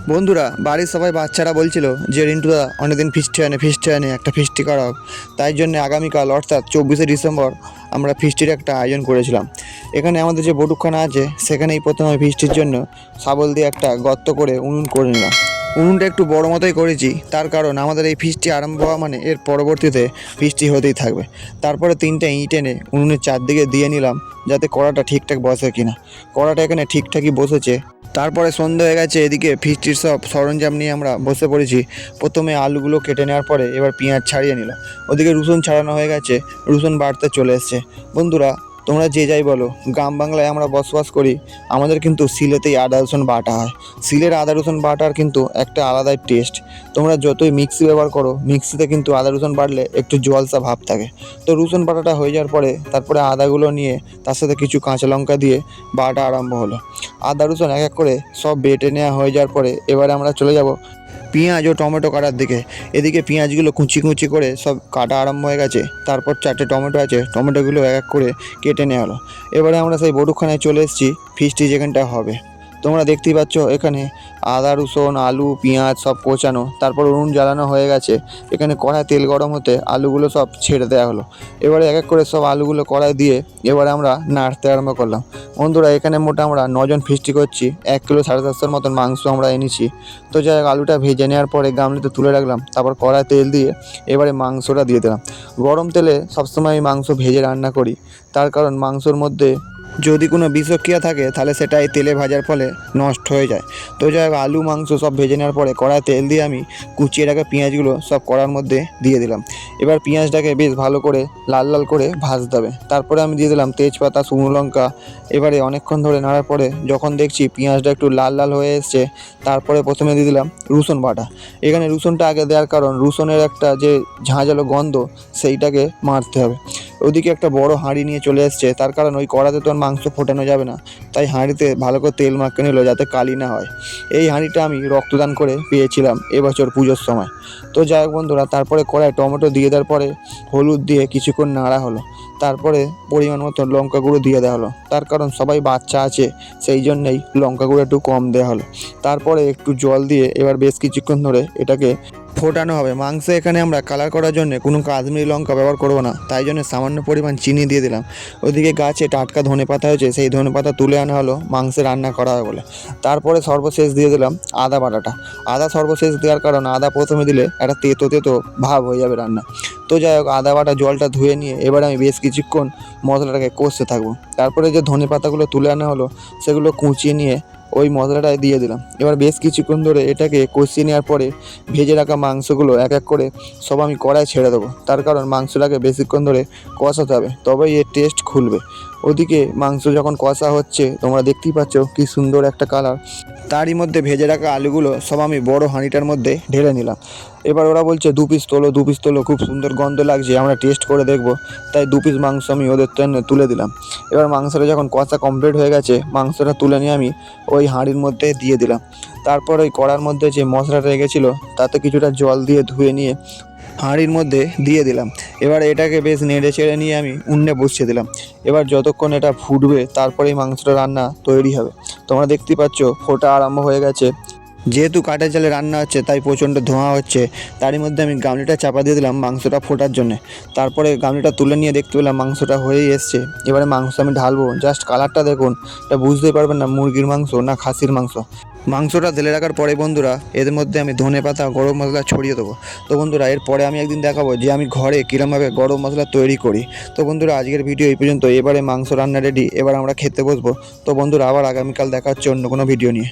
বন্ধুরা, বাড়ির সবাই বাচ্চারা বলছিল যে রিন্টুদা অনেকদিন ফিস্টি আনে একটা ফিস্টি করা হোক। তাই জন্য আগামীকাল অর্থাৎ 24শে ডিসেম্বর আমরা ফিস্টির একটা আয়োজন করেছিলাম। এখানে আমাদের যে বটুকখানা আছে সেখানেই প্রথমে ফিস্টির জন্য শাবল দিয়ে একটা গর্ত করে উনুন করে নিলাম। উনুনটা একটু বড় মতোই করেছি, তার কারণ আমাদের এই ফিস্টি আরম্ভ হওয়া মানে এর পরবর্তীতে ফিস্টি হতেই থাকবে। তারপরে 3টে ইট এনে উনুনের চারদিকে দিয়ে নিলাম যাতে কড়াটা ঠিকঠাক বসে কিনা। কড়াটা এখানে ঠিকঠাকই বসেছে। তারপরে সন্ধে হয়ে গেছে, এদিকে ফিস্টির সব সরঞ্জাম নিয়ে আমরা বসে পড়েছি। প্রথমে আলুগুলো কেটে নেওয়ার পরে এবার পেঁয়াজ ছাড়িয়ে নিলাম। ওদিকে রসুন ছাড়ানো হয়ে গেছে, রসুন বাড়তে চলে এসছে। বন্ধুরা, তোমরা যে যাই বলো, গ্রাম বাংলায় আমরা বসবাস করি, আমাদের কিন্তু সিলেতেই আদা রসুন বাটা হয়। সিলের আদা রসুন বাটার কিন্তু একটা আলাদাই টেস্ট। তোমরা যতই মিক্সি ব্যবহার করো, মিক্সিতে কিন্তু আদা রসুন বাটলে একটু জলসা ভাব থাকে। তো রসুন বাটাটা হয়ে যাওয়ার পরে তারপরে আদাগুলো নিয়ে তার সাথে কিছু কাঁচা লঙ্কা দিয়ে বাটা আরম্ভ হলো। আদা রসুন এক এক করে সব বেটে নেওয়া হয়ে যাওয়ার পরে এবারে আমরা চলে যাব পেঁয়াজ ও টমেটো কাটার দিকে। এদিকে পেঁয়াজগুলো কুচি কুচি করে সব কাটা আরম্ভ হয়ে গেছে। তারপর 4টে টমেটো আছে, টমেটোগুলো এক এক করে কেটে নেওয়া হলো। এবারে আমরা সেই বটুকখানায় চলে এসেছি, ফিস্টি যেখানটা হবে। তোমরা দেখতেই পাচ্ছ এখানে আদা রসুন আলু পেঁয়াজ সব কোচানো, তারপর উনুন জ্বালানো হয়ে গেছে। এখানে কড়ায় তেল গরম হতে আলুগুলো সব ছেড়ে দেওয়া হলো। এবারে এক এক করে সব আলুগুলো কড়ায় দিয়ে এবারে আমরা নাড়তে আরম্ভ করলাম। বন্ধুরা, এখানে মোটা আমরা 9জন ফিস্টি করছি, 1 কিলো 750 মতন মাংস আমরা এনেছি। তো যাই হোক, আলুটা ভেজে নেওয়ার পরে গামলিতে তুলে রাখলাম, তারপর কড়ায় তেল দিয়ে এবারে মাংসটা দিয়ে দিলাম। গরম তেলে সবসময় আমি মাংস ভেজে রান্না করি, তার কারণ মাংসর মধ্যে যদি কোনো বিষক্রিয়া থাকে তাহলে সেটা এই তেলে ভাজার ফলে নষ্ট হয়ে যায়। তো যাই হোক, আলু মাংস সব ভেজে নেওয়ার পরে কড়ায় তেল দিয়ে আমি কুচিয়ে রাখা পেঁয়াজগুলো সব কড়ার মধ্যে দিয়ে দিলাম। এবার পেঁয়াজটাকে বেশ ভালো করে লাল লাল করে ভাজতে হবে। তারপরে আমি দিয়ে দিলাম তেজপাতা শুকনো লঙ্কা। এবারে অনেকক্ষণ ধরে নাড়ার পরে যখন দেখছি পেঁয়াজটা একটু লাল লাল হয়ে এসছে, তারপরে প্রথমে দিয়ে দিলাম রসুন বাটা। এখানে রসুনটা আগে দেওয়ার কারণ রসুনের একটা যে ঝাঁঝালো গন্ধ সেইটাকে মারতে হবে। ওদিকে একটা বড় হাঁড়ি নিয়ে চলে এসছে, তার কারণ ওই কড়াতে তো আর মাংস ফোটানো যাবে না, তাই হাঁড়িতে ভালো করে তেল মাখিয়ে নিল যাতে কালি না হয়। এই হাঁড়িটা আমি রক্তদান করে পেয়েছিলাম এবছর পুজোর সময়। তো যাই হোক বন্ধুরা, তারপরে কড়ায় টমেটো দিয়ে দেওয়ার পরে হলুদ দিয়ে কিছুক্ষণ নাড়া হলো। তারপরে পরিমাণ মতো লঙ্কা গুঁড়ো দিয়ে দেওয়া হলো, তার কারণ সবাই বাচ্চা আছে সেই জন্যেই লঙ্কা গুঁড়ো একটু কম দেওয়া হলো। তারপরে একটু জল দিয়ে এবার বেশ কিছুক্ষণ ধরে এটাকে ফোটানো হবে। মাংসে এখানে আমরা কালার করার জন্য কোনো কাশ্মীরি লঙ্কা ব্যবহার করব না, তাই জন্য সামান্য পরিমাণ চিনি দিয়ে দিলাম। ওইদিকে গাছে টাটকা ধনেপাতা হয়েছে, সেই ধনেপাতা তুলে আনা হলো মাংসে রান্না করা হবে বলে। তারপরে সর্বশেষ দিয়ে দিলাম আদা বাটাটা। আদা সর্বশেষ দেওয়ার কারণ আদা প্রথমে দিলে একটা তেতো তেতো ভাব হয়ে যাবে রান্না। তো যাই হোক, আদা বাটা জলটা ধুয়ে নিয়ে এবার আমি বেশ কিছুক্ষণ মশলাটাকে কষতে থাকবো। তারপরে যে ধনেপাতাগুলো তুলে আনা হলো সেগুলো কুচিয়ে নিয়ে ওই মশলাটায় দিয়ে দিলাম। এবার বেশ কিছুক্ষণ ধরে এটাকে কষিয়ে নেওয়ার পরে ভেজে রাখা মাংসগুলো এক এক করে সব আমি কড়ায় ছেড়ে দেবো, তার কারণ মাংসটাকে বেশিক্ষণ ধরে কষাতে হবে, তবেই এর টেস্ট খুলবে। ওদিকে মাংস যখন কষা হচ্ছে তোমরা দেখতেই পাচ্ছ কি সুন্দর একটা কালার। তারই মধ্যে ভেজে রাখা আলুগুলো সব আমি বড় হাঁড়িটার মধ্যে ঢেলে নিলাম। এবার ওরা বলছে 2 পিস তোলো 2 পিস তোলো, খুব সুন্দর গন্ধ লাগছে, আমরা টেস্ট করে দেখবো। তাই 2 পিস মাংস আমি ওদের জন্য তুলে দিলাম। এবার মাংসটা যখন কষা কমপ্লিট হয়ে গেছে, মাংসটা তুলে নিয়ে আমি ওই হাঁড়ির মধ্যে দিয়ে দিলাম। তারপর ওই কড়ার মধ্যে যে মশলাটা রেখেছিল তাতে কিছুটা জল দিয়ে ধুয়ে নিয়ে হাঁড়ির মধ্যে দিয়ে দিলাম। এবার এটাকে বেশ নেড়ে চেড়ে নিয়ে আমি উনুনে বসিয়ে দিলাম। এবার যতক্ষণ এটা ফুটবে তারপরেই মাংসটা রান্না তৈরি হবে। তোমরা দেখতেই পাচ্ছ ফোটা আরম্ভ হয়ে গেছে। যেহেতু কাঠের জালে রান্না হচ্ছে তাই প্রচণ্ড ধোঁয়া হচ্ছে। তারই মধ্যে আমি গামলিটা চাপা দিয়ে দিলাম মাংসটা ফোটার জন্যে। তারপরে গামলিটা তুলে নিয়ে দেখতে পেলাম মাংসটা হয়েই এসছে। এবারে মাংস আমি ঢালবো, জাস্ট কালারটা দেখুন, এটা বুঝতেই পারবেন না মুরগির মাংস না খাসির মাংস। মাংসটা ঢেলে রাখার পরে বন্ধুরা এর মধ্যে আমি ধনেপাতা গরম মশলা ছড়িয়ে দেবো। তো বন্ধুরা, এরপরে আমি একদিন দেখাবো যে আমি ঘরে কীরকমভাবে গরম মশলা তৈরি করি। তো বন্ধুরা, আজকের ভিডিও এই পর্যন্ত। এবারে মাংস রান্না রেডি, এবার আমরা খেতে বসবো। তো বন্ধুরা, আবার আগামীকাল দেখা হচ্ছে অন্য কোনো ভিডিও নিয়ে।